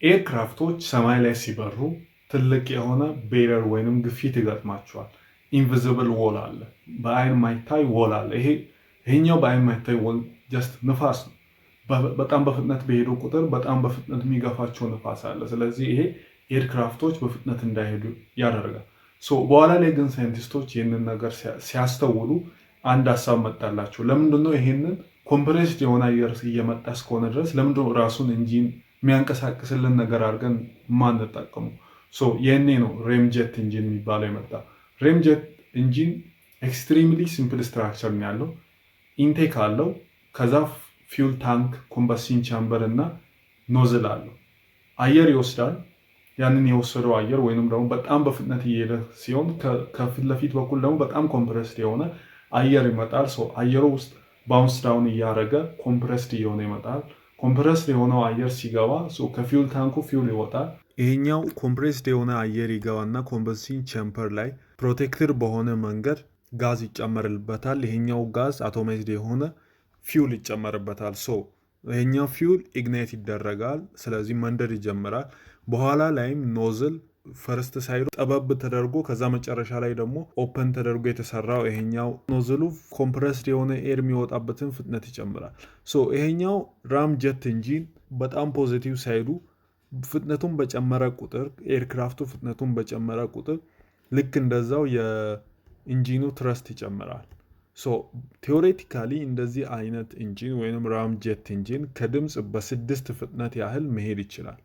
ኤርክራፍቶች ሰማይ ላይ ሲበሩ ትልቅ የሆነ ቤረር ወይንም ግፊት ይገጥማቸዋል። ኢንቪዚብል ዎል አለ፣ በአይን ማይታይ ዎል አለ። ይሄኛው በአይን ማይታይ ዎል ጀስት ንፋስ ነው። በጣም በፍጥነት በሄዱ ቁጥር በጣም በፍጥነት የሚገፋቸው ንፋስ አለ። ስለዚህ ይሄ ኤርክራፍቶች በፍጥነት እንዳይሄዱ ያደርጋል። በኋላ ላይ ግን ሳይንቲስቶች ይህንን ነገር ሲያስተውሉ አንድ ሀሳብ መጣላቸው። ለምንድነው ይሄንን ኮምፕሬስድ የሆነ አየር እየመጣ እስከሆነ ድረስ ለምንድነው ራሱን ኢንጂን የሚያንቀሳቅስልን ነገር አድርገን ማንጠቀሙ? ይህኔ ነው ሬምጀት ኢንጂን የሚባለው የመጣ። ሬምጀት ኢንጂን ኤክስትሪምሊ ሲምፕል ስትራክቸር ነው ያለው። ኢንቴክ አለው፣ ከዛ ፊውል ታንክ፣ ኮምበስሽን ቻምበር እና ኖዝል አለው። አየር ይወስዳል። ያንን የወሰደው አየር ወይንም ደግሞ በጣም በፍጥነት እየሄደ ሲሆን ከፊት ለፊት በኩል ደግሞ በጣም ኮምፕረስድ የሆነ አየር ይመጣል። አየሩ ውስጥ ባውንስ ዳውን እያደረገ ኮምፕረስድ እየሆነ ይመጣል። ኮምፕረስድ የሆነው አየር ሲገባ ከፊውል ታንኩ ፊውል ይወጣል። ይሄኛው ኮምፕሬስድ የሆነ አየር ይገባና ኮምበስሽን ቻምበር ላይ ፕሮቴክትድ በሆነ መንገድ ጋዝ ይጨመርበታል። ይሄኛው ጋዝ አቶማይዝድ የሆነ ፊውል ይጨመርበታል። ይሄኛው ፊውል ኢግናይት ይደረጋል። ስለዚህ መንደድ ይጀምራል። በኋላ ላይም ኖዝል ፈርስት ሳይዱ ጠበብ ተደርጎ ከዛ መጨረሻ ላይ ደግሞ ኦፐን ተደርጎ የተሰራው ይሄኛው ኖዝሉ ኮምፕረስድ የሆነ ኤር የሚወጣበትን ፍጥነት ይጨምራል። ይሄኛው ራም ጀት ኢንጂን በጣም ፖዚቲቭ ሳይዱ ፍጥነቱን በጨመረ ቁጥር ኤርክራፍቱ ፍጥነቱን በጨመረ ቁጥር ልክ እንደዛው የኢንጂኑ ትረስት ይጨምራል። ቴዎሬቲካሊ እንደዚህ አይነት ኢንጂን ወይም ራም ጀት ኢንጂን ከድምፅ በ6 ፍጥነት ያህል መሄድ ይችላል።